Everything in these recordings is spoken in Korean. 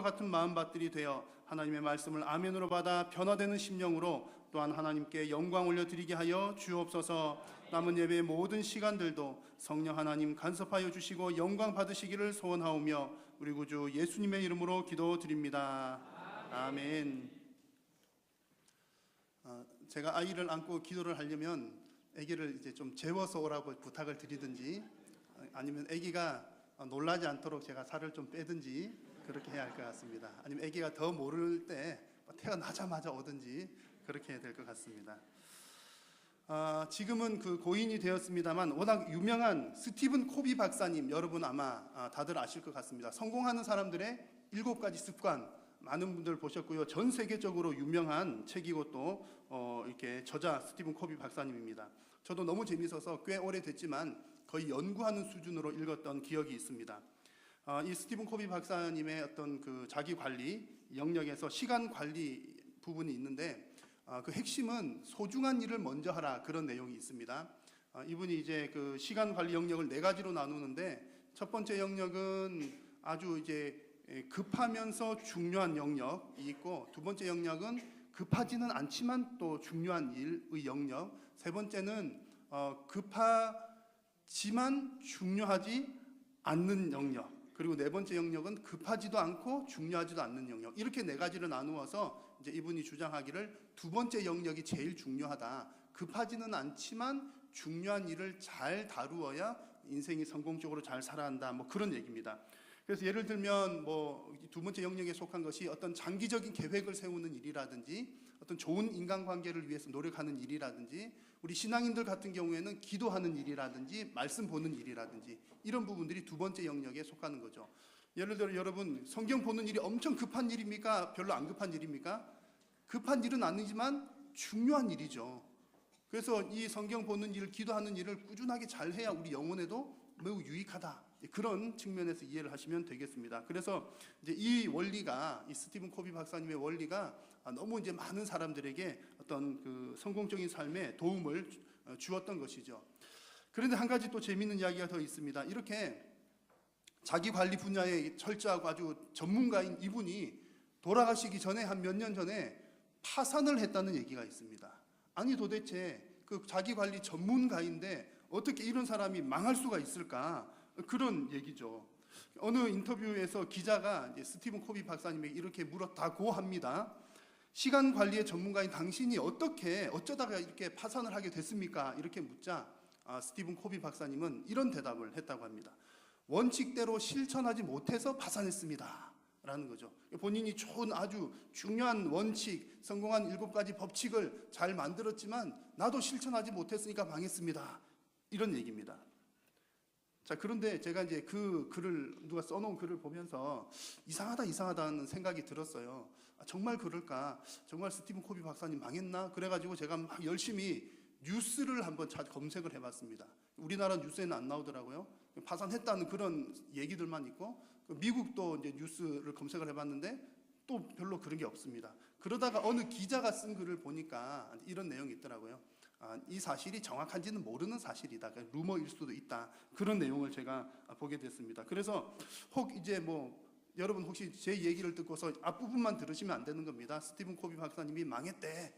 같은 마음밭들이 되어 하나님의 말씀을 아멘으로 받아 변화되는 심령으로 또한 하나님께 영광 올려드리게 하여 주옵소서. 남은 예배의 모든 시간들도 성령 하나님 간섭하여 주시고 영광 받으시기를 소원하오며 우리 구주 예수님의 이름으로 기도드립니다. 아멘. 제가 아이를 안고 기도를 하려면 아기를 이제 좀 재워서 오라고 부탁을 드리든지 아니면 아기가 놀라지 않도록 제가 살을 좀 빼든지 그렇게 해야 할 것 같습니다. 아니면 아기가 더 모를 때 태어나자마자 오든지 그렇게 해야 될 것 같습니다. 지금은 그 고인이 되었습니다만 워낙 유명한 스티븐 코비 박사님, 여러분 아마 다들 아실 것 같습니다. 성공하는 사람들의 7가지 습관, 많은 분들 보셨고요. 전 세계적으로 유명한 책이고 또 이렇게 저자 스티븐 코비 박사님입니다. 저도 너무 재미있어서 꽤 오래됐지만 거의 연구하는 수준으로 읽었던 기억이 있습니다. 이 스티븐 코비 박사님의 어떤 그 자기 관리 영역에서 시간 관리 부분이 있는데 그 핵심은 소중한 일을 먼저 하라, 그런 내용이 있습니다. 이분이 이제 그 시간 관리 영역을 4가지로 나누는데 첫 번째 영역은 아주 이제 급하면서 중요한 영역이 있고, 두 번째 영역은 급하지는 않지만 또 중요한 일의 영역, 세 번째는 급하지만 중요하지 않는 영역, 그리고 네 번째 영역은 급하지도 않고 중요하지도 않는 영역, 이렇게 4가지를 나누어서 이제 이분이 주장하기를 두 번째 영역이 제일 중요하다. 급하지는 않지만 중요한 일을 잘 다루어야 인생이 성공적으로 잘 살아야 한다. 뭐 그런 얘기입니다. 그래서 예를 들면 뭐 두 번째 영역에 속한 것이 어떤 장기적인 계획을 세우는 일이라든지 어떤 좋은 인간관계를 위해서 노력하는 일이라든지 우리 신앙인들 같은 경우에는 기도하는 일이라든지 말씀 보는 일이라든지 이런 부분들이 두 번째 영역에 속하는 거죠. 예를 들어 여러분 성경 보는 일이 엄청 급한 일입니까? 별로 안 급한 일입니까? 급한 일은 아니지만 중요한 일이죠. 그래서 이 성경 보는 일, 기도하는 일을 꾸준하게 잘 해야 우리 영혼에도 매우 유익하다. 그런 측면에서 이해를 하시면 되겠습니다. 그래서 이제 이 원리가, 이 스티븐 코비 박사님의 원리가 너무 이제 많은 사람들에게 어떤 그 성공적인 삶에 도움을 주었던 것이죠. 그런데 한 가지 또 재미있는 이야기가 더 있습니다. 이렇게 자기 관리 분야에 철저하고 아주 전문가인 이분이 돌아가시기 전에 한 몇 년 전에 파산을 했다는 얘기가 있습니다. 아니 도대체 그 자기 관리 전문가인데 어떻게 이런 사람이 망할 수가 있을까? 그런 얘기죠. 어느 인터뷰에서 기자가 이제 스티븐 코비 박사님에게 이렇게 물었다고 합니다. 시간 관리의 전문가인 당신이 어쩌다가 이렇게 파산을 하게 됐습니까? 이렇게 묻자 스티븐 코비 박사님은 이런 대답을 했다고 합니다. 원칙대로 실천하지 못해서 파산했습니다. 라는 거죠. 본인이 좋은 아주 중요한 원칙, 성공한 7가지 법칙을 잘 만들었지만 나도 실천하지 못했으니까 망했습니다. 이런 얘기입니다. 자, 그런데 제가 이제 그 글을 누가 써놓은 글을 보면서 이상하다는 생각이 들었어요. 정말 그럴까? 정말 스티븐 코비 박사님 망했나? 그래가지고 제가 막 열심히 뉴스를 한번 검색을 해봤습니다. 우리나라 뉴스에는 안 나오더라고요. 파산했다는 그런 얘기들만 있고, 미국도 이제 뉴스를 검색을 해봤는데 또 별로 그런 게 없습니다. 그러다가 어느 기자가 쓴 글을 보니까 이런 내용이 있더라고요. 이 사실이 정확한지는 모르는 사실이다. 그러니까 루머일 수도 있다. 그런 내용을 제가 보게 됐습니다. 그래서 혹 이제 뭐 여러분 혹시 제 얘기를 듣고서 앞부분만 들으시면 안 되는 겁니다. 스티븐 코비 박사님이 망했대.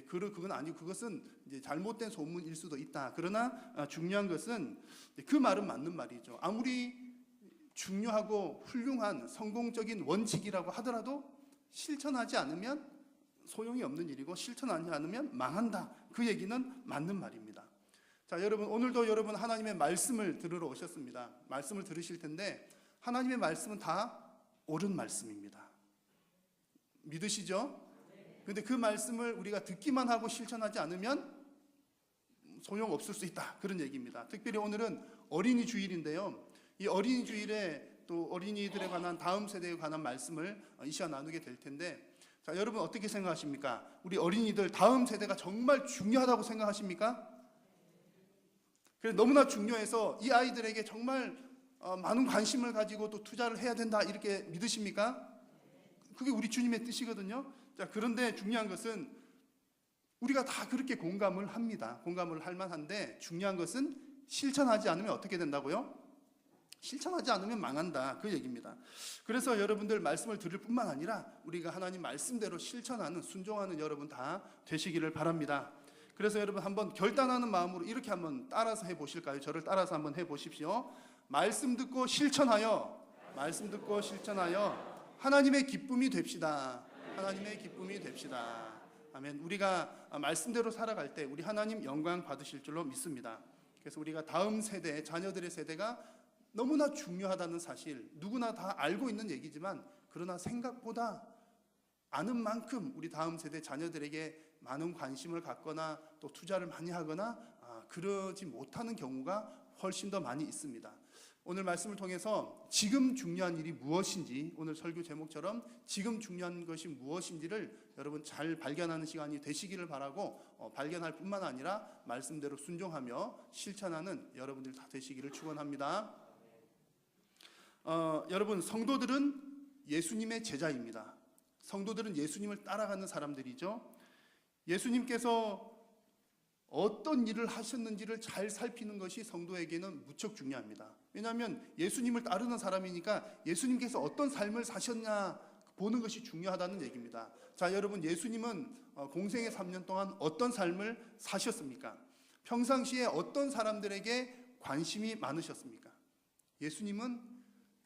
그건 아니고 그것은 이제 잘못된 소문일 수도 있다. 그러나 중요한 것은 그 말은 맞는 말이죠. 아무리 중요하고 훌륭한 성공적인 원칙이라고 하더라도 실천하지 않으면 소용이 없는 일이고 실천하지 않으면 망한다. 그 얘기는 맞는 말입니다. 자, 여러분 오늘도 여러분 하나님의 말씀을 들으러 오셨습니다. 말씀을 들으실 텐데 하나님의 말씀은 다 옳은 말씀입니다. 믿으시죠? 그런데 그 말씀을 우리가 듣기만 하고 실천하지 않으면 소용없을 수 있다. 그런 얘기입니다. 특별히 오늘은 어린이 주일인데요. 이 어린이 주일에 또 어린이들에 관한 다음 세대에 관한 말씀을 이 시간 나누게 될 텐데 자, 여러분 어떻게 생각하십니까? 우리 어린이들 다음 세대가 정말 중요하다고 생각하십니까? 그래서 너무나 중요해서 이 아이들에게 정말 많은 관심을 가지고 또 투자를 해야 된다 이렇게 믿으십니까? 그게 우리 주님의 뜻이거든요. 자, 그런데 중요한 것은 우리가 다 그렇게 공감을 합니다. 공감을 할 만한데 중요한 것은 실천하지 않으면 어떻게 된다고요? 실천하지 않으면 망한다, 그 얘기입니다. 그래서 여러분들 말씀을 들을 뿐만 아니라 우리가 하나님 말씀대로 실천하는, 순종하는 여러분 다 되시기를 바랍니다. 그래서 여러분 한번 결단하는 마음으로 이렇게 한번 따라서 해보실까요? 저를 따라서 한번 해보십시오. 말씀 듣고 실천하여, 말씀 듣고 실천하여 하나님의 기쁨이 됩시다. 하나님의 기쁨이 됩시다. 아멘. 우리가 말씀대로 살아갈 때 우리 하나님 영광 받으실 줄로 믿습니다. 그래서 우리가 다음 세대, 자녀들의 세대가 너무나 중요하다는 사실, 누구나 다 알고 있는 얘기지만 그러나 생각보다 아는 만큼 우리 다음 세대 자녀들에게 많은 관심을 갖거나 또 투자를 많이 하거나 그러지 못하는 경우가 훨씬 더 많이 있습니다. 오늘 말씀을 통해서 지금 중요한 일이 무엇인지, 오늘 설교 제목처럼 지금 중요한 것이 무엇인지를 여러분 잘 발견하는 시간이 되시기를 바라고, 발견할 뿐만 아니라 말씀대로 순종하며 실천하는 여러분들 다 되시기를 축원합니다. 여러분, 성도들은 예수님의 제자입니다. 성도들은 예수님을 따라가는 사람들이죠. 예수님께서 어떤 일을 하셨는지를 잘 살피는 것이 성도에게는 무척 중요합니다. 왜냐하면 예수님을 따르는 사람이니까 예수님께서 어떤 삶을 사셨냐 보는 것이 중요하다는 얘기입니다. 자, 여러분, 예수님은 공생의 3년 동안 어떤 삶을 사셨습니까? 평상시에 어떤 사람들에게 관심이 많으셨습니까? 예수님은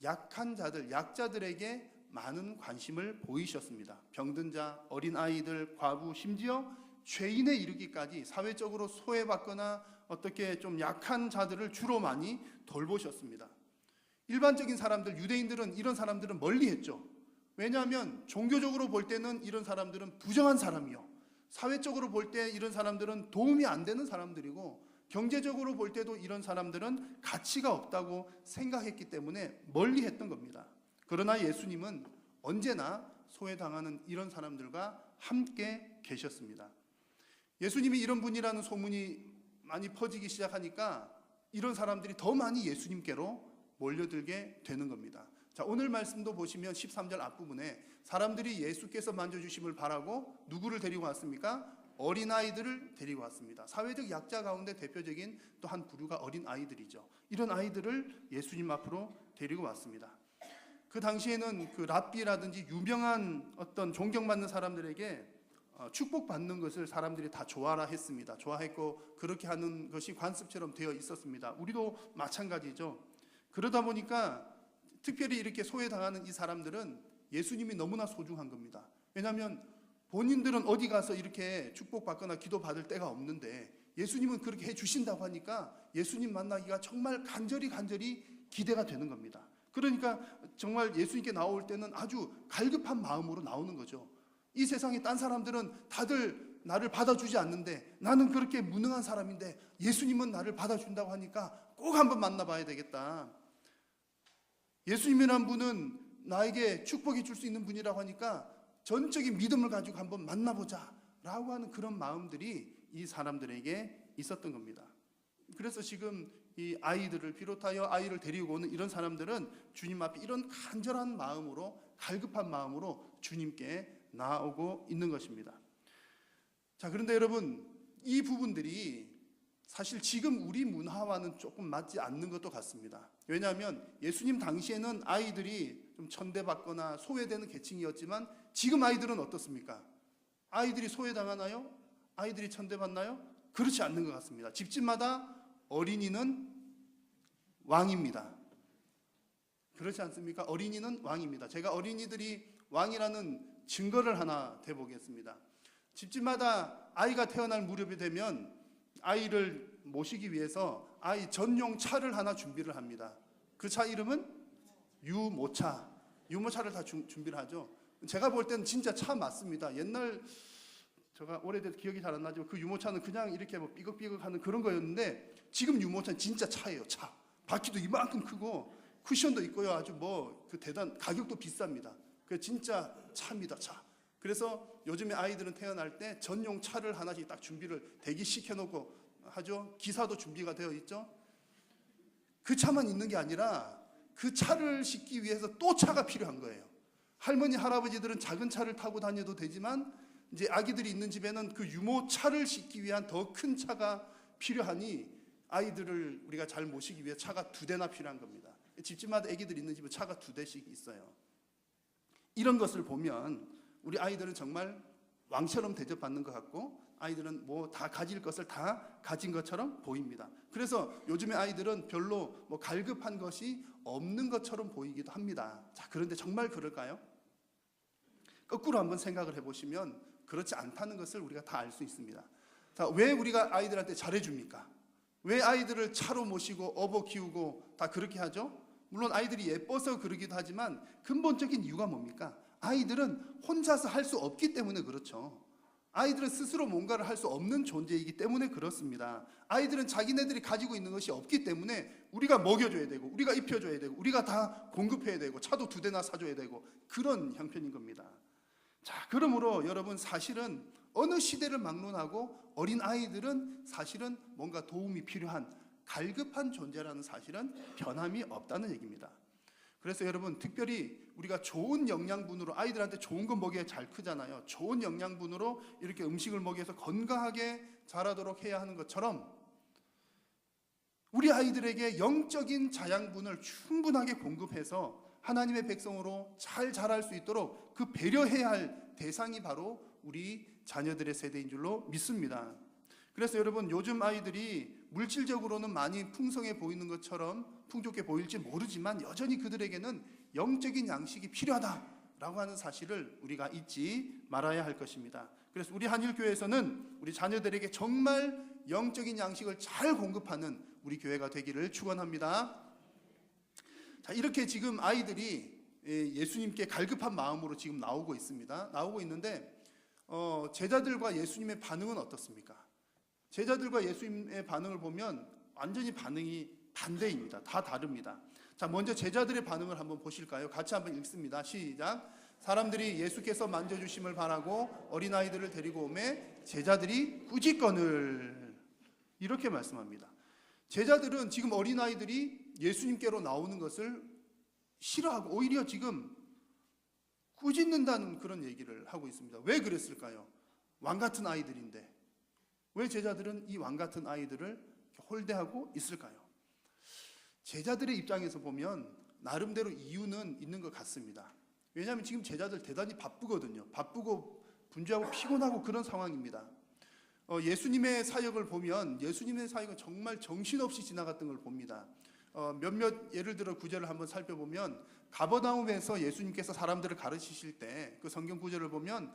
약한 자들, 약자들에게 많은 관심을 보이셨습니다. 병든 자, 어린 아이들, 과부, 심지어 죄인에 이르기까지 사회적으로 소외받거나 어떻게 좀 약한 자들을 주로 많이 돌보셨습니다. 일반적인 사람들, 유대인들은 이런 사람들은 멀리했죠. 왜냐하면 종교적으로 볼 때는 이런 사람들은 부정한 사람이요, 사회적으로 볼 때 이런 사람들은 도움이 안 되는 사람들이고, 경제적으로 볼 때도 이런 사람들은 가치가 없다고 생각했기 때문에 멀리했던 겁니다. 그러나 예수님은 언제나 소외당하는 이런 사람들과 함께 계셨습니다. 예수님이 이런 분이라는 소문이 많이 퍼지기 시작하니까 이런 사람들이 더 많이 예수님께로 몰려들게 되는 겁니다. 자, 오늘 말씀도 보시면 13절 앞부분에 사람들이 예수께서 만져주심을 바라고 누구를 데리고 왔습니까? 어린아이들을 데리고 왔습니다. 사회적 약자 가운데 대표적인 또 한 부류가 어린아이들이죠. 이런 아이들을 예수님 앞으로 데리고 왔습니다. 그 당시에는 그 랍비라든지 유명한 어떤 존경받는 사람들에게 축복받는 것을 사람들이 다 좋아라 했습니다. 좋아했고 그렇게 하는 것이 관습처럼 되어 있었습니다. 우리도 마찬가지죠. 그러다 보니까 특별히 이렇게 소외당하는 이 사람들은 예수님이 너무나 소중한 겁니다. 왜냐하면 본인들은 어디 가서 이렇게 축복받거나 기도받을 때가 없는데 예수님은 그렇게 해주신다고 하니까 예수님 만나기가 정말 간절히 기대가 되는 겁니다. 그러니까 정말 예수님께 나올 때는 아주 갈급한 마음으로 나오는 거죠. 이 세상에 딴 사람들은 다들 나를 받아주지 않는데 나는 그렇게 무능한 사람인데 예수님은 나를 받아준다고 하니까 꼭 한번 만나봐야 되겠다. 예수님이란 분은 나에게 축복해 줄 수 있는 분이라고 하니까 전적인 믿음을 가지고 한번 만나보자 라고 하는 그런 마음들이 이 사람들에게 있었던 겁니다. 그래서 지금 이 아이들을 비롯하여 아이를 데리고 오는 이런 사람들은 주님 앞에 이런 간절한 마음으로, 갈급한 마음으로 주님께 나아오고 있는 것입니다. 자, 그런데 여러분, 이 부분들이 사실 지금 우리 문화와는 조금 맞지 않는 것도 같습니다. 왜냐하면 예수님 당시에는 아이들이 좀 천대받거나 소외되는 계층이었지만 지금 아이들은 어떻습니까? 아이들이 소외당하나요? 아이들이 천대받나요? 그렇지 않는 것 같습니다. 집집마다 어린이는 왕입니다. 그렇지 않습니까? 어린이는 왕입니다. 제가 어린이들이 왕이라는 증거를 하나 대보겠습니다. 집집마다 아이가 태어날 무렵이 되면 아이를 모시기 위해서 아이 전용 차를 하나 준비를 합니다. 그 차 이름은 유모차. 유모차를 다 준비를 하죠. 제가 볼 때는 진짜 차 맞습니다. 옛날 제가 오래돼서 기억이 잘 안 나지만 그 유모차는 그냥 이렇게 뭐 삐걱삐걱하는 그런 거였는데 지금 유모차는 진짜 차예요. 차. 바퀴도 이만큼 크고 쿠션도 있고요. 아주 뭐 그 가격도 비쌉니다. 그 진짜 차입니다. 차. 그래서 요즘에 아이들은 태어날 때 전용 차를 하나씩 딱 준비를 대기시켜 놓고 하죠. 기사도 준비가 되어 있죠. 그 차만 있는 게 아니라 그 차를 싣기 위해서 또 차가 필요한 거예요. 할머니 할아버지들은 작은 차를 타고 다녀도 되지만 이제 아기들이 있는 집에는 그 유모차를 싣기 위한 더 큰 차가 필요하니 아이들을 우리가 잘 모시기 위해 차가 2대나 필요한 겁니다. 집집마다 아기들 있는 집은 차가 2대씩 있어요. 이런 것을 보면 우리 아이들은 정말 왕처럼 대접받는 것 같고 아이들은 뭐 다 가질 것을 다 가진 것처럼 보입니다. 그래서 요즘의 아이들은 별로 뭐 갈급한 것이 없는 것처럼 보이기도 합니다. 자, 그런데 정말 그럴까요? 거꾸로 한번 생각을 해보시면 그렇지 않다는 것을 우리가 다 알 수 있습니다. 자, 왜 우리가 아이들한테 잘해줍니까? 왜 아이들을 차로 모시고 업어 키우고 다 그렇게 하죠? 물론 아이들이 예뻐서 그러기도 하지만 근본적인 이유가 뭡니까? 아이들은 혼자서 할 수 없기 때문에 그렇죠. 아이들은 스스로 뭔가를 할 수 없는 존재이기 때문에 그렇습니다. 아이들은 자기네들이 가지고 있는 것이 없기 때문에 우리가 먹여줘야 되고 우리가 입혀줘야 되고 우리가 다 공급해야 되고 차도 2대나 사줘야 되고 그런 형편인 겁니다. 자, 그러므로 여러분 사실은 어느 시대를 막론하고 어린 아이들은 사실은 뭔가 도움이 필요한 갈급한 존재라는 사실은 변함이 없다는 얘기입니다. 그래서 여러분 특별히 우리가 좋은 영양분으로 아이들한테 좋은 거 먹여야 잘 크잖아요. 좋은 영양분으로 이렇게 음식을 먹여서 건강하게 자라도록 해야 하는 것처럼 우리 아이들에게 영적인 자양분을 충분하게 공급해서 하나님의 백성으로 잘 자랄 수 있도록 그 배려해야 할 대상이 바로 우리 자녀들의 세대인 줄로 믿습니다. 그래서 여러분 요즘 아이들이 물질적으로는 많이 풍성해 보이는 것처럼 풍족해 보일지 모르지만 여전히 그들에게는 영적인 양식이 필요하다라고 하는 사실을 우리가 잊지 말아야 할 것입니다. 그래서 우리 한일교회에서는 우리 자녀들에게 정말 영적인 양식을 잘 공급하는 우리 교회가 되기를 축원합니다. 자, 이렇게 지금 아이들이 예수님께 갈급한 마음으로 지금 나오고 있습니다. 나오고 있는데 제자들과 예수님의 반응은 어떻습니까? 제자들과 예수님의 반응을 보면 완전히 반응이 반대입니다. 다 다릅니다. 자, 먼저 제자들의 반응을 한번 보실까요? 같이 한번 읽습니다. 시작. 사람들이 예수께서 만져주심을 바라고 어린아이들을 데리고 오매 제자들이 꾸짖거늘 이렇게 말씀합니다. 제자들은 지금 어린아이들이 예수님께로 나오는 것을 싫어하고 오히려 지금 꾸짖는다는 그런 얘기를 하고 있습니다. 왜 그랬을까요? 왕 같은 아이들인데 왜 제자들은 이 왕 같은 아이들을 홀대하고 있을까요? 제자들의 입장에서 보면 나름대로 이유는 있는 것 같습니다. 왜냐하면 지금 제자들 대단히 바쁘거든요. 바쁘고 분주하고 피곤하고 그런 상황입니다. 예수님의 사역을 보면 예수님의 사역은 정말 정신없이 지나갔던 걸 봅니다. 몇몇 예를 들어 구절을 한번 살펴보면 가버나움에서 예수님께서 사람들을 가르치실 때 그 성경 구절을 보면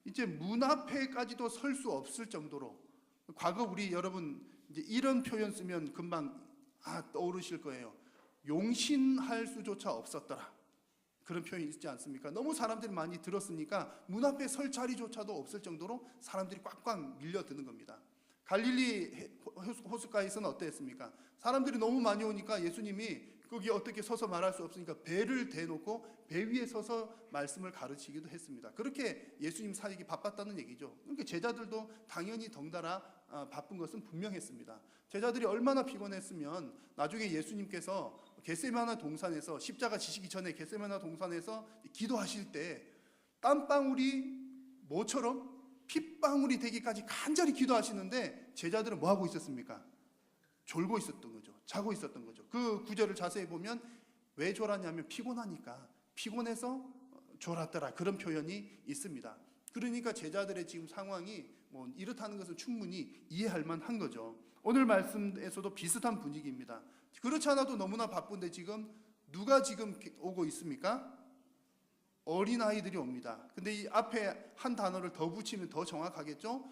이제 문 앞에까지도 설 수 없을 정도로 과거 우리 여러분 이제 이런 표현 쓰면 금방 떠오르실 거예요. 용신할 수조차 없었더라. 그런 표현이 있지 않습니까? 너무 사람들이 많이 들었으니까 문 앞에 설 자리조차도 없을 정도로 사람들이 꽉꽉 밀려드는 겁니다. 갈릴리 호숫가에서는 어땠습니까? 사람들이 너무 많이 오니까 예수님이 거기 어떻게 서서 말할 수 없으니까 배를 대놓고 배 위에 서서 말씀을 가르치기도 했습니다. 그렇게 예수님 사역이 바빴다는 얘기죠. 그러니까 제자들도 당연히 덩달아 바쁜 것은 분명했습니다. 제자들이 얼마나 피곤했으면 나중에 예수님께서 겟세마네 동산에서 십자가 지시기 전에 겟세마네 동산에서 기도하실 때 땀방울이 뭐처럼 핏방울이 되기까지 간절히 기도하시는데 제자들은 뭐 하고 있었습니까? 졸고 있었던 거죠. 자고 있었던 거죠. 그 구절을 자세히 보면 왜 졸았냐면 피곤하니까 피곤해서 졸았더라 그런 표현이 있습니다. 그러니까 제자들의 지금 상황이 뭐 이렇다는 것을 충분히 이해할 만한 거죠. 오늘 말씀에서도 비슷한 분위기입니다. 그렇지 않아도 너무나 바쁜데 지금 누가 지금 오고 있습니까? 어린아이들이 옵니다. 근데 이 앞에 한 단어를 더 붙이면 더 정확하겠죠?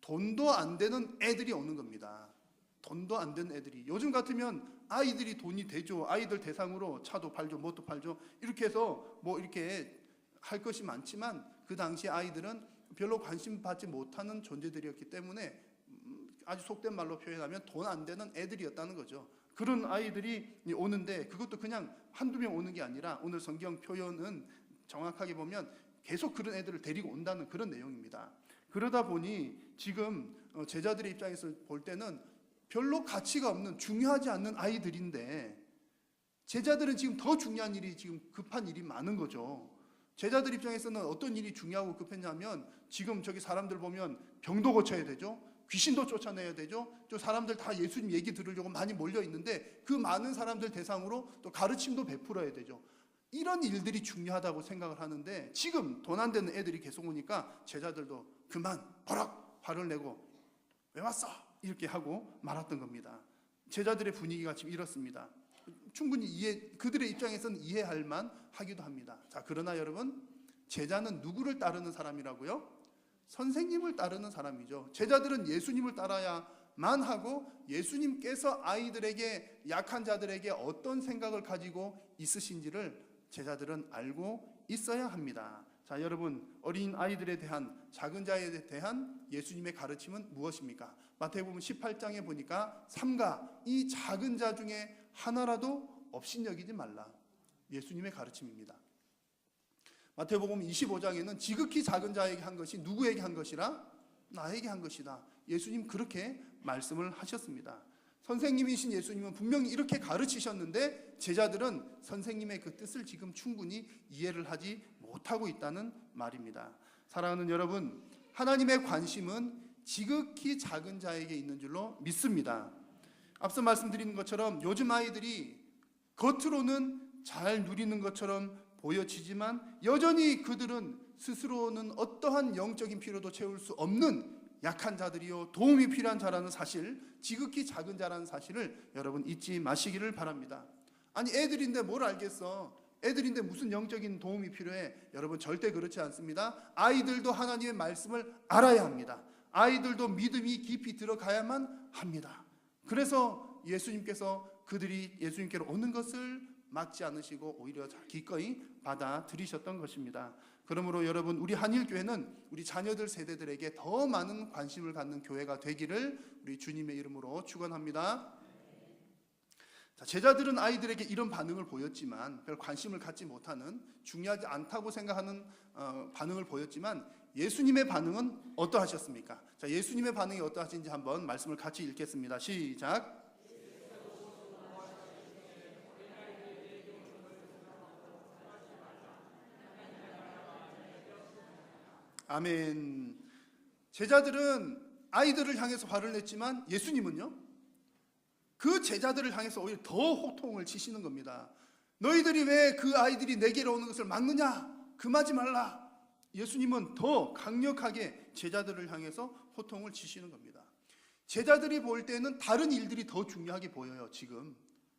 돈도 안 되는 애들이 오는 겁니다. 돈도 안 되는 애들이. 요즘 같으면 아이들이 돈이 되죠. 아이들 대상으로 차도 팔죠, 뭣도 팔죠. 이렇게 해서 뭐 이렇게 할 것이 많지만 그 당시 아이들은 별로 관심 받지 못하는 존재들이었기 때문에 아주 속된 말로 표현하면 돈 안 되는 애들이었다는 거죠. 그런 아이들이 오는데 그것도 그냥 한두 명 오는 게 아니라 오늘 성경 표현은 정확하게 보면 계속 그런 애들을 데리고 온다는 그런 내용입니다. 그러다 보니 지금 제자들의 입장에서 볼 때는 별로 가치가 없는 중요하지 않는 아이들인데 제자들은 지금 더 중요한 일이 지금 급한 일이 많은 거죠. 제자들 입장에서는 어떤 일이 중요하고 급했냐면 지금 저기 사람들 보면 병도 고쳐야 되죠. 귀신도 쫓아내야 되죠. 또 사람들 다 예수님 얘기 들으려고 많이 몰려 있는데 그 많은 사람들 대상으로 또 가르침도 베풀어야 되죠. 이런 일들이 중요하다고 생각을 하는데 지금 돈 안 되는 애들이 계속 오니까 제자들도 그만 버럭 화를 내고 왜 왔어? 이렇게 하고 말았던 겁니다. 제자들의 분위기가 지금 이렇습니다. 충분히 그들의 입장에서는 이해할 만 하기도 합니다. 자, 그러나 여러분, 제자는 누구를 따르는 사람이라고요? 선생님을 따르는 사람이죠. 제자들은 예수님을 따라야만 하고 예수님께서 아이들에게, 약한 자들에게 어떤 생각을 가지고 있으신지를 제자들은 알고 있어야 합니다. 자, 여러분, 어린 아이들에 대한, 작은 자에 대한 예수님의 가르침은 무엇입니까? 마태복음 18장에 보니까 삼가 이 작은 자 중에 하나라도 업신여기지 말라. 예수님의 가르침입니다. 마태복음 25장에는 지극히 작은 자에게 한 것이 누구에게 한 것이라? 나에게 한 것이다. 예수님 그렇게 말씀을 하셨습니다. 선생님이신 예수님은 분명히 이렇게 가르치셨는데 제자들은 선생님의 그 뜻을 지금 충분히 이해를 하지 못하고 있다는 말입니다. 사랑하는 여러분, 하나님의 관심은 지극히 작은 자에게 있는 줄로 믿습니다. 앞서 말씀드린 것처럼 요즘 아이들이 겉으로는 잘 누리는 것처럼 보여지지만 여전히 그들은 스스로는 어떠한 영적인 필요도 채울 수 없는 약한 자들이요, 도움이 필요한 자라는 사실, 지극히 작은 자라는 사실을 여러분 잊지 마시기를 바랍니다. 아니, 애들인데 뭘 알겠어? 애들인데 무슨 영적인 도움이 필요해? 여러분, 절대 그렇지 않습니다. 아이들도 하나님의 말씀을 알아야 합니다. 아이들도 믿음이 깊이 들어가야만 합니다. 그래서 예수님께서 그들이 예수님께로 오는 것을 막지 않으시고 오히려 기꺼이 받아들이셨던 것입니다. 그러므로 여러분, 우리 한일교회는 우리 자녀들 세대들에게 더 많은 관심을 갖는 교회가 되기를 우리 주님의 이름으로 축원합니다. 자, 제자들은 아이들에게 이런 반응을 보였지만, 별 관심을 갖지 못하는, 중요하지 않다고 생각하는 반응을 보였지만 예수님의 반응은 어떠하셨습니까? 자, 예수님의 반응이 어떠하신지 한번 말씀을 같이 읽겠습니다. 시작. 아멘. 제자들은 아이들을 향해서 화를 냈지만 예수님은요, 그 제자들을 향해서 오히려 더 호통을 치시는 겁니다. 너희들이 왜 그 아이들이 내게로 오는 것을 막느냐? 금하지 말라. 예수님은 더 강력하게 제자들을 향해서 호통을 치시는 겁니다. 제자들이 볼 때는 다른 일들이 더 중요하게 보여요. 지금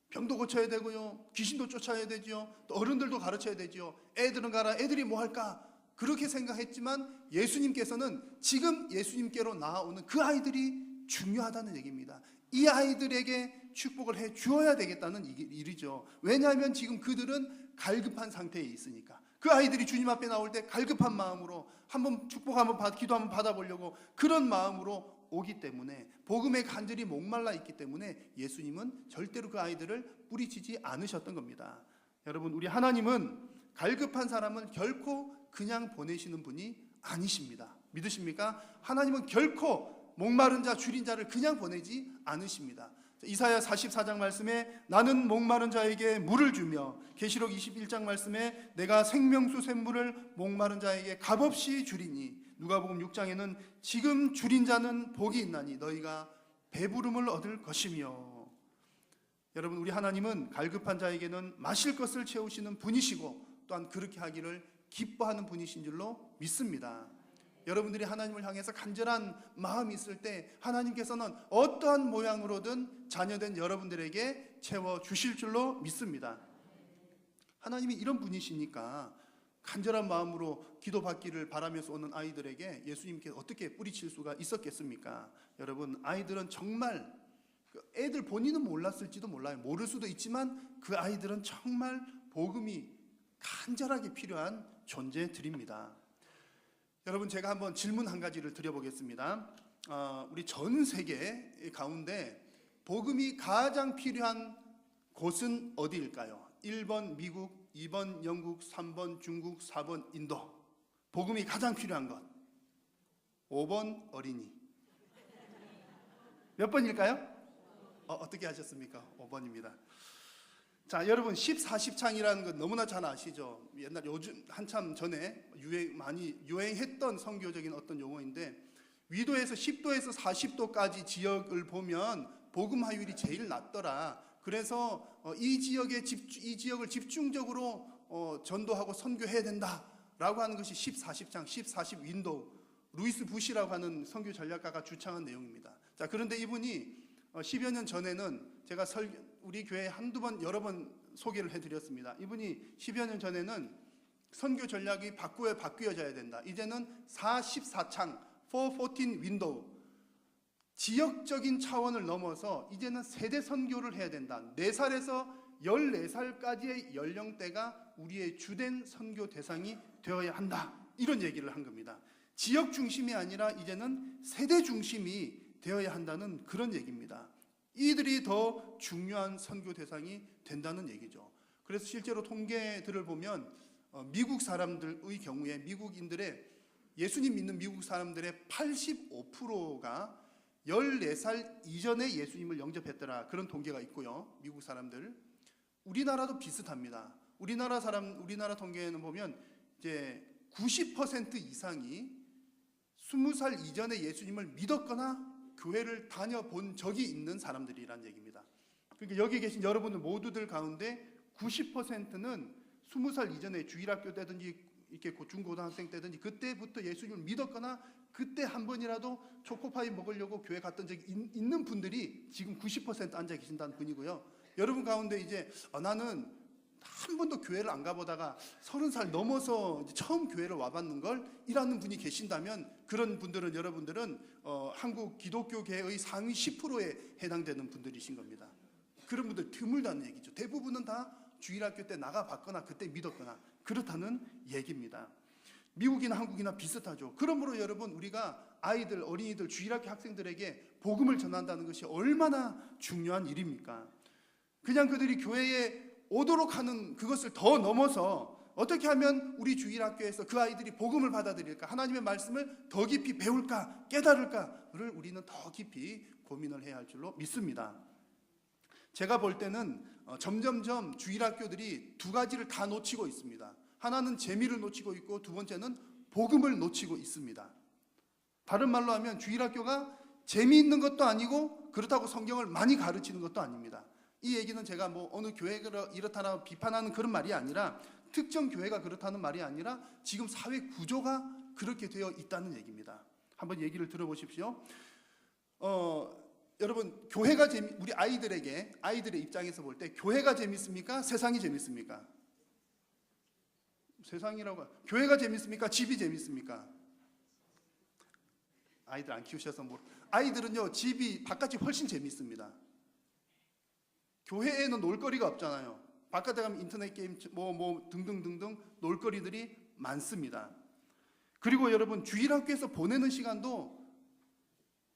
병도 고쳐야 되고요, 귀신도 쫓아야 되죠, 또 어른들도 가르쳐야 되죠. 애들은 가라, 애들이 뭐 할까? 그렇게 생각했지만 예수님께서는 지금 예수님께로 나아오는 그 아이들이 중요하다는 얘기입니다. 이 아이들에게 축복을 해 주어야 되겠다는 일이죠. 왜냐하면 지금 그들은 갈급한 상태에 있으니까. 그 아이들이 주님 앞에 나올 때 갈급한 마음으로 한번 축복 한번 기도 한번 받아보려고 그런 마음으로 오기 때문에, 복음에 간절히 목말라 있기 때문에 예수님은 절대로 그 아이들을 뿌리치지 않으셨던 겁니다. 여러분, 우리 하나님은 갈급한 사람은 결코 그냥 보내시는 분이 아니십니다. 믿으십니까? 하나님은 결코 목마른 자, 줄인 자를 그냥 보내지 않으십니다. 이사야 44장 말씀에 나는 목마른 자에게 물을 주며, 계시록 21장 말씀에 내가 생명수 샘물을 목마른 자에게 값없이 주리니, 누가복음 6장에는 지금 줄인 자는 복이 있나니 너희가 배부름을 얻을 것이며. 여러분, 우리 하나님은 갈급한 자에게는 마실 것을 채우시는 분이시고 또한 그렇게 하기를 기뻐하는 분이신 줄로 믿습니다. 여러분들이 하나님을 향해서 간절한 마음이 있을 때 하나님께서는 어떠한 모양으로든 자녀된 여러분들에게 채워주실 줄로 믿습니다. 하나님이 이런 분이시니까 간절한 마음으로 기도받기를 바라면서 오는 아이들에게 예수님께서 어떻게 뿌리칠 수가 있었겠습니까? 여러분, 아이들은 정말, 애들 본인은 몰랐을지도 몰라요. 모를 수도 있지만 그 아이들은 정말 복음이 간절하게 필요한 존재들입니다. 여러분, 제가 한번 질문 한 가지를 드려보겠습니다. 우리 전 세계 가운데 복음이 가장 필요한 곳은 어디일까요? 1번 미국, 2번 영국, 3번 중국, 4번 인도. 복음이 가장 필요한 것. 5번 어린이. 몇 번일까요? 어떻게 하셨습니까? 5번입니다. 자, 여러분, 14시창이라는 건 너무나 잘 아시죠? 요즘 한참 전에 많이 유행했던 선교적인 어떤 용어인데, 위도에서 10도에서 40도까지 지역을 보면 복음화율이 제일 낮더라. 그래서 이 지역을 집중적으로 전도하고 선교해야 된다라고 하는 것이 10-40장, 10-40 윈도우, 루이스 부시라고 하는 선교 전략가가 주창한 내용입니다. 자, 그런데 이분이 10여 년 전에는 제가 우리 교회에 여러 번 소개를 해드렸습니다. 이분이 10여 년 전에는 선교 전략이 바뀌어져야 된다. 이제는 14창, 414 윈도우, 지역적인 차원을 넘어서 이제는 세대 선교를 해야 된다. 4살에서 14살까지의 연령대가 우리의 주된 선교 대상이 되어야 한다. 이런 얘기를 한 겁니다. 지역 중심이 아니라 이제는 세대 중심이 되어야 한다는 그런 얘기입니다. 이들이 더 중요한 선교 대상이 된다는 얘기죠. 그래서 실제로 통계들을 보면 미국 사람들의 경우에 미국인들의 예수님 믿는 미국 사람들의 85%가 14살 이전에 예수님을 영접했더라. 그런 통계가 있고요. 미국 사람들. 우리나라도 비슷합니다. 우리나라 통계에는 보면 이제 90% 이상이 20살 이전에 예수님을 믿었거나 교회를 다녀본 적이 있는 사람들이란 얘기입니다. 그러니까 여기 계신 여러분들 모두들 가운데 90%는 20살 이전에 주일학교 때든지 이렇게 중고등학생 때든지 그때부터 예수님을 믿었거나 그때 한 번이라도 초코파이 먹으려고 교회 갔던 적이 있는 분들이 지금 90% 앉아 계신다는 분이고요. 여러분 가운데 이제 나는 한 번도 교회를 안 가보다가 30살 넘어서 이제 처음 교회를 와봤는 걸 이라는 분이 계신다면 그런 분들은 여러분들은 한국 기독교계의 상위 10%에 해당되는 분들이신 겁니다. 그런 분들 드물다는 얘기죠. 대부분은 다 주일학교 때 나가봤거나 그때 믿었거나 그렇다는 얘기입니다. 미국이나 한국이나 비슷하죠. 그러므로 여러분 우리가 아이들, 어린이들, 주일학교 학생들에게 복음을 전한다는 것이 얼마나 중요한 일입니까? 그냥 그들이 교회에 오도록 하는 그것을 더 넘어서 어떻게 하면 우리 주일학교에서 그 아이들이 복음을 받아들일까? 하나님의 말씀을 더 깊이 배울까? 깨달을까를 우리는 더 깊이 고민을 해야 할 줄로 믿습니다. 제가 볼 때는 점점점 주일학교들이 두 가지를 다 놓치고 있습니다. 하나는 재미를 놓치고 있고 두 번째는 복음을 놓치고 있습니다. 다른 말로 하면 주일학교가 재미있는 것도 아니고 그렇다고 성경을 많이 가르치는 것도 아닙니다. 이 얘기는 제가 어느 교회가 이렇다나 비판하는 그런 말이 아니라 특정 교회가 그렇다는 말이 아니라 지금 사회 구조가 그렇게 되어 있다는 얘기입니다. 한번 얘기를 들어보십시오. 여러분 교회가 우리 아이들의 입장에서 볼 때 교회가 재밌습니까? 세상이 재밌습니까? 세상이라고 교회가 재밌습니까? 집이 재밌습니까? 아이들 안 키우셔서 아이들은요 집이 바깥이 훨씬 재밌습니다. 교회에는 놀거리가 없잖아요. 바깥에 가면 인터넷 게임 등등등등 놀거리들이 많습니다. 그리고 여러분 주일학교에서 보내는 시간도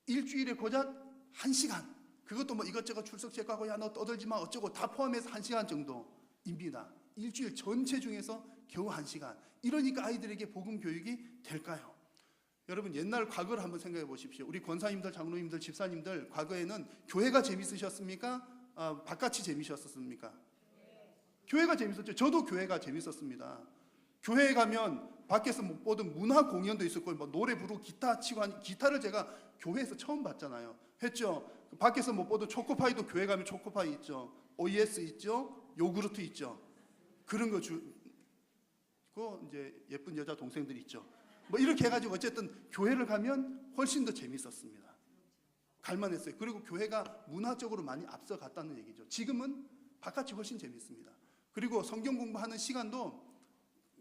일주일에 고작 1시간. 그것도 이것저것 출석 체크하고 야 너 떠들지 마 어쩌고 다 포함해서 1시간 정도입니다. 일주일 전체 중에서 겨우 1시간. 이러니까 아이들에게 복음 교육이 될까요? 여러분 옛날 과거를 한번 생각해 보십시오. 우리 권사님들, 장로님들, 집사님들 과거에는 교회가 재밌으셨습니까? 바깥이 재밌었습니까? 교회가 재밌었죠. 저도 교회가 재밌었습니다. 교회에 가면 밖에서 못 보던 문화 공연도 있었고 노래 부르고 기타 치고 하니 기타를 제가 교회에서 처음 봤잖아요. 했죠. 밖에서 못 보던 초코파이도 교회 가면 초코파이 있죠. OES 있죠. 요구르트 있죠. 그런 거 주고 이제 예쁜 여자 동생들 있죠. 이렇게 해가지고 어쨌든 교회를 가면 훨씬 더 재밌었습니다. 갈만했어요. 그리고 교회가 문화적으로 많이 앞서갔다는 얘기죠. 지금은 바깥이 훨씬 재밌습니다. 그리고 성경 공부하는 시간도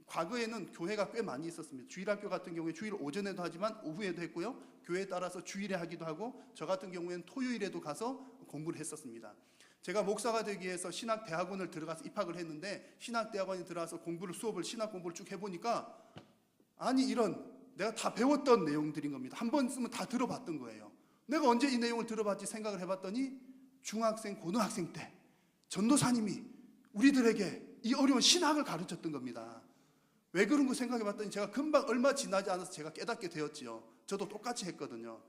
과거에는 교회가 꽤 많이 있었습니다. 주일학교 같은 경우에 주일 오전에도 하지만 오후에도 했고요. 교회에 따라서 주일에 하기도 하고 저 같은 경우에는 토요일에도 가서 공부를 했었습니다. 제가 목사가 되기 위해서 신학대학원을 들어가서 입학을 했는데 신학대학원에 들어가서 신학 공부를 쭉 해보니까 아니 이런 내가 다 배웠던 내용들인 겁니다. 한 번 쓰면 다 들어봤던 거예요. 내가 언제 이 내용을 들어봤지 생각을 해봤더니 중학생, 고등학생 때 전도사님이 우리들에게 이 어려운 신학을 가르쳤던 겁니다. 왜 그런 거 생각해봤더니 제가 금방 얼마 지나지 않아서 제가 깨닫게 되었지요. 저도 똑같이 했거든요.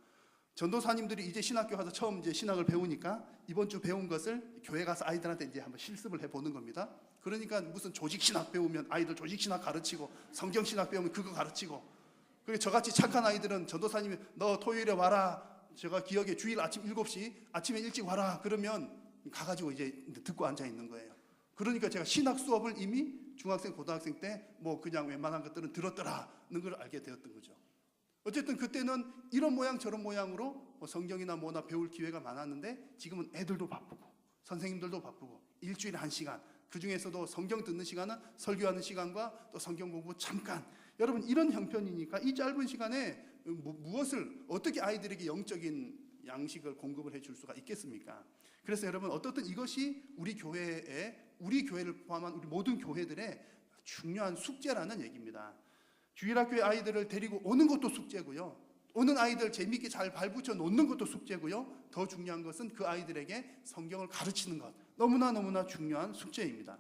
전도사님들이 이제 신학교 가서 처음 이제 신학을 배우니까 이번 주 배운 것을 교회 가서 아이들한테 이제 한번 실습을 해보는 겁니다. 그러니까 무슨 조직 신학 배우면 아이들 조직 신학 가르치고 성경 신학 배우면 그거 가르치고 그리고 저같이 착한 아이들은 전도사님이 너 토요일에 와라. 제가 기억에 주일 아침 7시 아침에 일찍 와라. 그러면 가가지고 이제 듣고 앉아 있는 거예요. 그러니까 제가 신학 수업을 이미 중학생, 고등학생 때 뭐 그냥 웬만한 것들은 들었더라는 걸 알게 되었던 거죠. 어쨌든 그때는 이런 모양 저런 모양으로 뭐 성경이나 뭐나 배울 기회가 많았는데 지금은 애들도 바쁘고 선생님들도 바쁘고 일주일에 1시간, 그 중에서도 성경 듣는 시간은 설교하는 시간과 또 성경 공부 잠깐. 여러분 이런 형편이니까 이 짧은 시간에 무엇을 어떻게 아이들에게 영적인 양식을 공급을 해줄 수가 있겠습니까? 그래서 여러분 어떻든 이것이 우리 교회를 포함한 우리 모든 교회들의 중요한 숙제라는 얘기입니다. 주일학교의 아이들을 데리고 오는 것도 숙제고요. 오는 아이들 재미있게 잘 발붙여 놓는 것도 숙제고요. 더 중요한 것은 그 아이들에게 성경을 가르치는 것, 너무나 중요한 숙제입니다.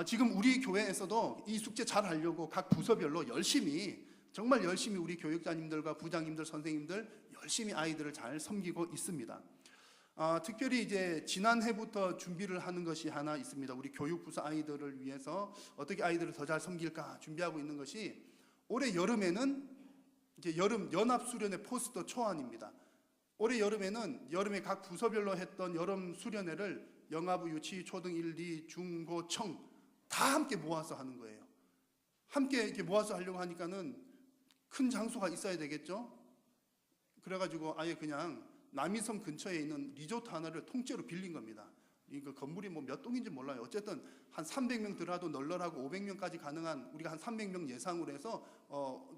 지금 우리 교회에서도 이 숙제 잘 하려고 각 부서별로 정말 열심히 우리 교육자님들과 부장님들, 선생님들 열심히 아이들을 잘 섬기고 있습니다. 특별히 이제 지난해부터 준비를 하는 것이 하나 있습니다. 우리 교육부서 아이들을 위해서 어떻게 아이들을 더 잘 섬길까 준비하고 있는 것이, 올해 여름에는 이제 여름 연합수련회 포스터 초안입니다. 올해 여름에 각 부서별로 했던 여름 수련회를 영아부, 유치, 초등 1, 2, 중, 고, 청 다 함께 모아서 하는 거예요. 함께 이렇게 모아서 하려고 하니까는 큰 장소가 있어야 되겠죠. 그래가지고 아예 그냥 남이섬 근처에 있는 리조트 하나를 통째로 빌린 겁니다. 그 건물이 뭐 몇 동인지 몰라요. 어쨌든 한 300명 들어도 널널하고 500명까지 가능한, 우리가 한 300명 예상으로 해서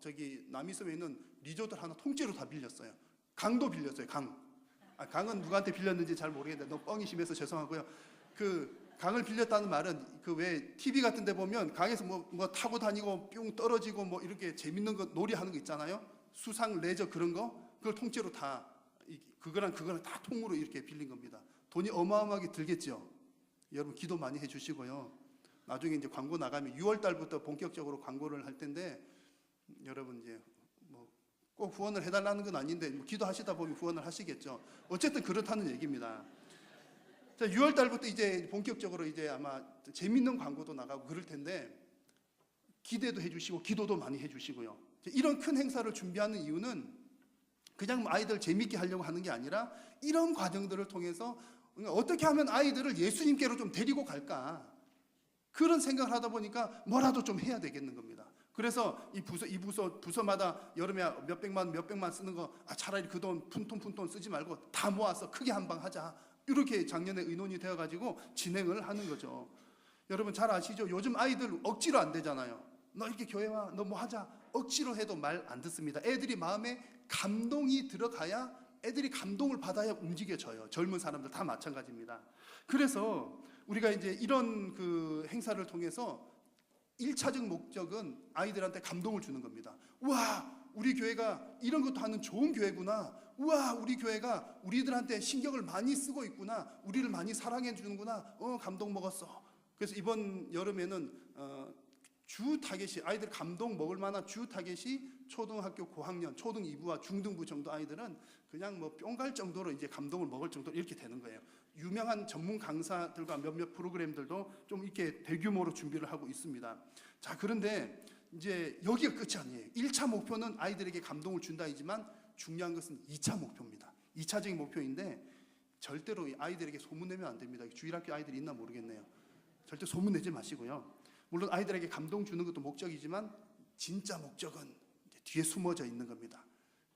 저기 남이섬에 있는 리조트를 하나 통째로 다 빌렸어요. 강도 빌렸어요. 강은 누구한테 빌렸는지 잘 모르겠는데 너무 뻥이 심해서 죄송하고요. 그 강을 빌렸다는 말은 그 왜 TV 같은 데 보면 강에서 뭐 타고 다니고 뿅 떨어지고 뭐 이렇게 재밌는 거 놀이하는 거 있잖아요. 수상 레저 그런 거, 그걸 통째로 다 그거랑 다 통으로 이렇게 빌린 겁니다. 돈이 어마어마하게 들겠죠. 여러분 기도 많이 해주시고요. 나중에 이제 광고 나가면 6월 달부터 본격적으로 광고를 할 텐데, 여러분 이제 뭐 꼭 후원을 해달라는 건 아닌데 뭐 기도하시다 보면 후원을 하시겠죠. 어쨌든 그렇다는 얘기입니다. 자, 6월 달부터 이제 본격적으로 이제 아마 재밌는 광고도 나가고 그럴 텐데, 기대도 해주시고 기도도 많이 해주시고요. 이런 큰 행사를 준비하는 이유는 그냥 아이들 재밌게 하려고 하는 게 아니라, 이런 과정들을 통해서 어떻게 하면 아이들을 예수님께로 좀 데리고 갈까, 그런 생각을 하다 보니까 뭐라도 좀 해야 되겠는 겁니다. 그래서 이 부서마다 여름에 몇백만 쓰는 거, 차라리 그 돈 푼돈 쓰지 말고 다 모아서 크게 한 방 하자, 이렇게 작년에 의논이 되어가지고 진행을 하는 거죠. 여러분 잘 아시죠? 요즘 아이들 억지로 안 되잖아요. 너 이렇게 교회 와, 너 뭐 하자, 억지로 해도 말 안 듣습니다. 애들이 마음에 감동이 들어가야, 애들이 감동을 받아야 움직여져요. 젊은 사람들 다 마찬가지입니다. 그래서 우리가 이제 이런 그 행사를 통해서 1차적 목적은 아이들한테 감동을 주는 겁니다. 와, 우리 교회가 이런 것도 하는 좋은 교회구나. 우와, 우리 교회가 우리들한테 신경을 많이 쓰고 있구나. 우리를 많이 사랑해 주는구나. 감동 먹었어. 그래서 이번 여름에는 주 타겟이, 아이들 감동 먹을 만한 주 타겟이 초등학교 고학년, 초등 2부와 중등부 정도 아이들은 그냥 뭐 뿅 갈 정도로 이제 감동을 먹을 정도로 이렇게 되는 거예요. 유명한 전문 강사들과 몇몇 프로그램들도 좀 이렇게 대규모로 준비를 하고 있습니다. 자, 그런데 이제 여기가 끝이 아니에요. 1차 목표는 아이들에게 감동을 준다이지만 중요한 것은 2차 목표입니다. 2차적인 목표인데, 절대로 아이들에게 소문내면 안 됩니다. 주일학교 아이들이 있나 모르겠네요. 절대 소문내지 마시고요. 물론 아이들에게 감동 주는 것도 목적이지만 진짜 목적은 이제 뒤에 숨어져 있는 겁니다.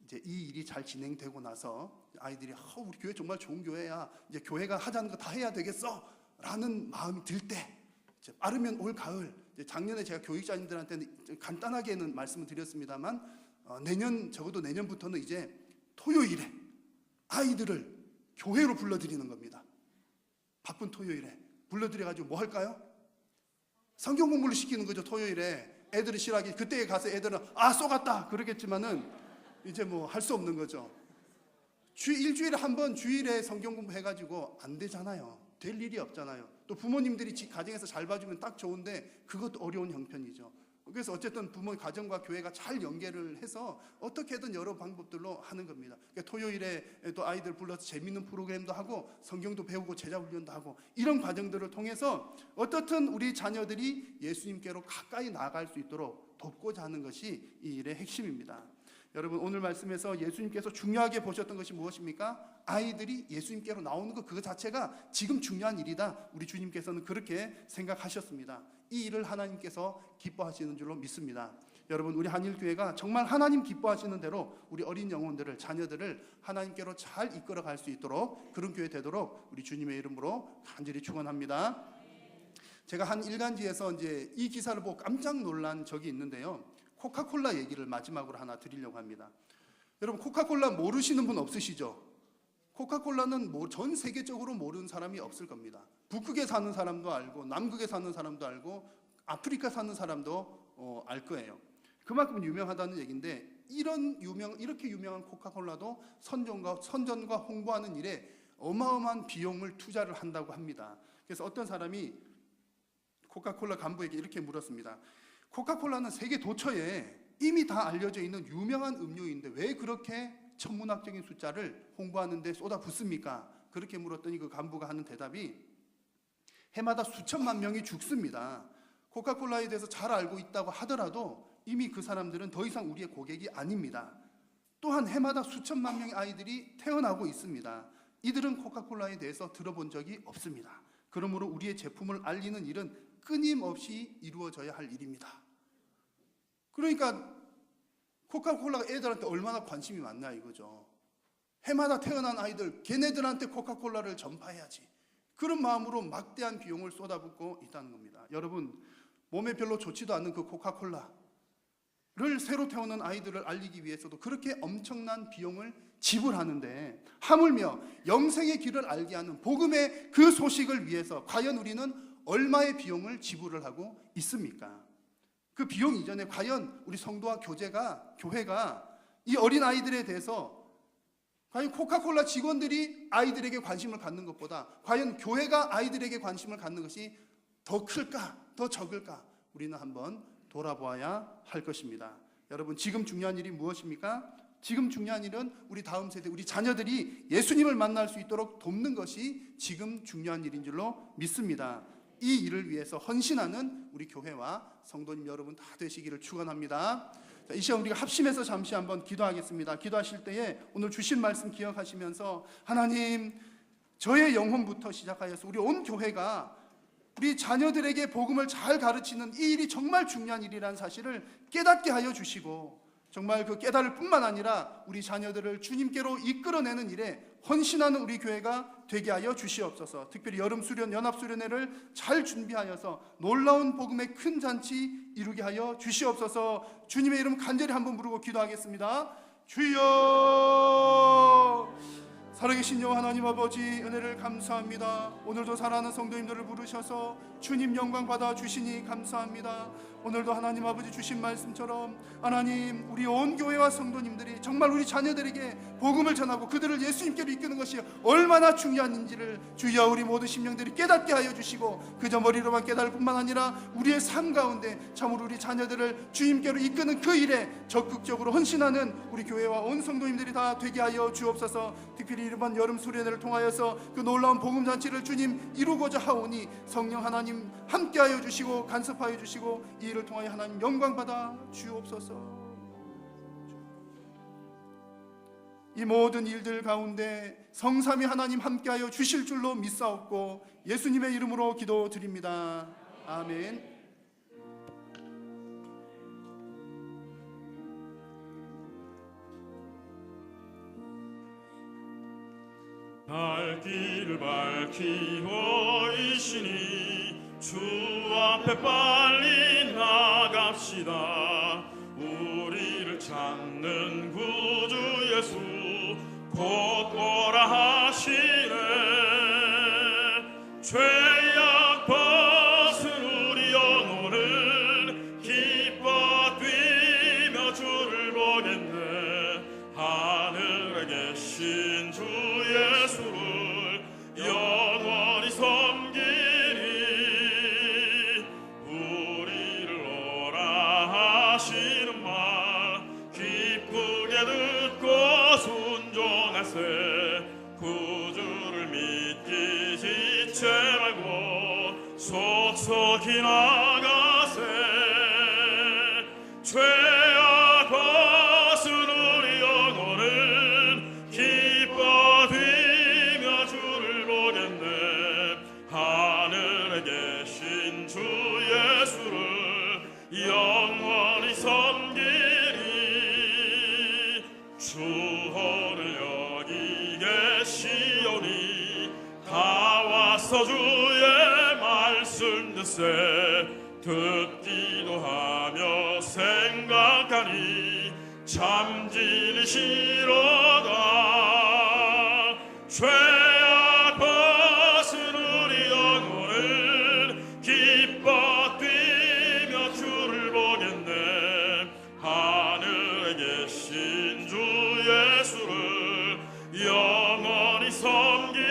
이제 이 일이 잘 진행되고 나서 아이들이 우리 교회 정말 좋은 교회야, 이제 교회가 하자는 거 다 해야 되겠어 라는 마음이 들 때, 빠르면 올 가을, 이제 작년에 제가 교육자님들한테는 간단하게는 말씀을 드렸습니다만, 적어도 내년부터는 이제 토요일에 아이들을 교회로 불러들이는 겁니다. 바쁜 토요일에 불러들여가지고 뭐 할까요? 성경 공부를 시키는 거죠. 토요일에 애들이 싫어하기, 그때에 가서 애들은 쏘갔다 그러겠지만은 이제 뭐 할 수 없는 거죠. 일주일에 한 번 주일에 성경 공부 해가지고 안 되잖아요. 될 일이 없잖아요. 또 부모님들이 가정에서 잘 봐주면 딱 좋은데 그것도 어려운 형편이죠. 그래서 어쨌든 부모, 가정과 교회가 잘 연계를 해서 어떻게든 여러 방법들로 하는 겁니다. 그러니까 토요일에 또 아이들 불러서 재밌는 프로그램도 하고 성경도 배우고 제자 훈련도 하고 이런 과정들을 통해서 어떻든 우리 자녀들이 예수님께로 가까이 나아갈 수 있도록 돕고자 하는 것이 이 일의 핵심입니다. 여러분, 오늘 말씀에서 예수님께서 중요하게 보셨던 것이 무엇입니까? 아이들이 예수님께로 나오는 것 그 자체가 지금 중요한 일이다. 우리 주님께서는 그렇게 생각하셨습니다. 이 일을 하나님께서 기뻐하시는 줄로 믿습니다. 여러분, 우리 한일교회가 정말 하나님 기뻐하시는 대로 우리 어린 영혼들을, 자녀들을 하나님께로 잘 이끌어갈 수 있도록 그런 교회 되도록 우리 주님의 이름으로 간절히 축원합니다. 제가 한 일간지에서 이제 이 기사를 보고 깜짝 놀란 적이 있는데요. 코카콜라 얘기를 마지막으로 하나 드리려고 합니다. 여러분, 코카콜라 모르시는 분 없으시죠? 코카콜라는 전 세계적으로 모르는 사람이 없을 겁니다. 북극에 사는 사람도 알고 남극에 사는 사람도 알고 아프리카 사는 사람도 알 거예요. 그만큼 유명하다는 얘기인데 이렇게 유명한 코카콜라도 선전과 홍보하는 일에 어마어마한 비용을 투자를 한다고 합니다. 그래서 어떤 사람이 코카콜라 간부에게 이렇게 물었습니다. 코카콜라는 세계 도처에 이미 다 알려져 있는 유명한 음료인데 왜 그렇게 천문학적인 숫자를 홍보하는 데 쏟아붓습니까? 그렇게 물었더니 그 간부가 하는 대답이 해마다 수천만 명이 죽습니다. 코카콜라에 대해서 잘 알고 있다고 하더라도 이미 그 사람들은 더 이상 우리의 고객이 아닙니다. 또한 해마다 수천만 명의 아이들이 태어나고 있습니다. 이들은 코카콜라에 대해서 들어본 적이 없습니다. 그러므로 우리의 제품을 알리는 일은 끊임없이 이루어져야 할 일입니다. 그러니까 코카콜라가 애들한테 얼마나 관심이 많나 이거죠. 해마다 태어난 아이들, 걔네들한테 코카콜라를 전파해야지. 그런 마음으로 막대한 비용을 쏟아붓고 있다는 겁니다. 여러분, 몸에 별로 좋지도 않는 그 코카콜라를 새로 태어난 아이들을 알리기 위해서도 그렇게 엄청난 비용을 지불하는데 하물며 영생의 길을 알게 하는 복음의 그 소식을 위해서 과연 우리는 얼마의 비용을 지불을 하고 있습니까? 그 비용 이전에 과연 우리 성도와 교회가 이 어린 아이들에 대해서 과연 코카콜라 직원들이 아이들에게 관심을 갖는 것보다 과연 교회가 아이들에게 관심을 갖는 것이 더 클까, 더 적을까? 우리는 한번 돌아보아야 할 것입니다. 여러분, 지금 중요한 일이 무엇입니까? 지금 중요한 일은 우리 다음 세대, 우리 자녀들이 예수님을 만날 수 있도록 돕는 것이 지금 중요한 일인 줄로 믿습니다. 이 일을 위해서 헌신하는 우리 교회와 성도님 여러분 다 되시기를 축원합니다. 이 시간 우리가 합심해서 잠시 한번 기도하겠습니다. 기도하실 때에 오늘 주신 말씀 기억하시면서 하나님, 저의 영혼부터 시작하여서 우리 온 교회가 우리 자녀들에게 복음을 잘 가르치는 이 일이 정말 중요한 일이라는 사실을 깨닫게 하여 주시고 정말 그 깨달을 뿐만 아니라 우리 자녀들을 주님께로 이끌어내는 일에 헌신하는 우리 교회가 되게 하여 주시옵소서. 특별히 여름 수련, 연합 수련회를 잘 준비하여서 놀라운 복음의 큰 잔치 이루게 하여 주시옵소서. 주님의 이름 간절히 한번 부르고 기도하겠습니다. 주여, 살아계신 여호와 하나님 아버지, 은혜를 감사합니다. 오늘도 사랑하는 성도님들을 부르셔서 주님 영광 받아 주시니 감사합니다. 오늘도 하나님 아버지 주신 말씀처럼 하나님, 우리 온 교회와 성도님들이 정말 우리 자녀들에게 복음을 전하고 그들을 예수님께로 이끄는 것이 얼마나 중요한지를 주여 우리 모든 심령들이 깨닫게 하여 주시고 그저 머리로만 깨달을 뿐만 아니라 우리의 삶 가운데 참으로 우리 자녀들을 주님께로 이끄는 그 일에 적극적으로 헌신하는 우리 교회와 온 성도님들이 다 되게 하여 주옵소서. 특별히 이번 여름 수련회를 통하여서 그 놀라운 복음잔치를 주님 이루고자 하오니 성령 하나님 함께하여 주시고 간섭하여 주시고 이 일을 통하여 하나님 영광 받아 주옵소서. 이 모든 일들 가운데 성삼위 하나님 함께하여 주실 줄로 믿사옵고 예수님의 이름으로 기도드립니다. 아멘. 갈 길을 밝히고 이시니 주 앞에 빨리 나갑시다. 우리를 찾는 구주 예수 곧 오라 하시네. 죄악 벗은 우리 영혼은 기뻐 뛰며 주를 보겠네. 하늘에 계신 주 예수를 영원히 섬기니 우리를 오라 속히 나가세 죄악 벗은 우리 영혼은 기뻐 뛰며 주를 보겠네 하늘에 계신 주 예수를 영원히 섬기리 주호를 여기 계시오니 다 와서 주의 말씀 듣기도 하며 생각하니 참 진리시로다 죄악 벗은 우리 영혼은 기뻐 뛰며 주를 보겠네 하늘에 계신 주 예수를 영원히 섬기리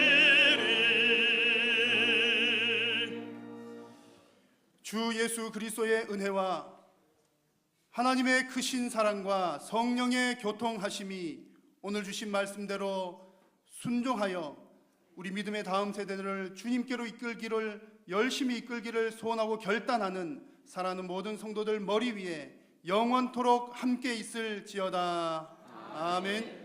주 예수 그리스도의 은혜와 하나님의 크신 사랑과 성령의 교통하심이 오늘 주신 말씀대로 순종하여 우리 믿음의 다음 세대들을 주님께로 이끌기를 열심히 이끌기를 소원하고 결단하는 사랑하는 모든 성도들 머리 위에 영원토록 함께 있을지어다. 아멘.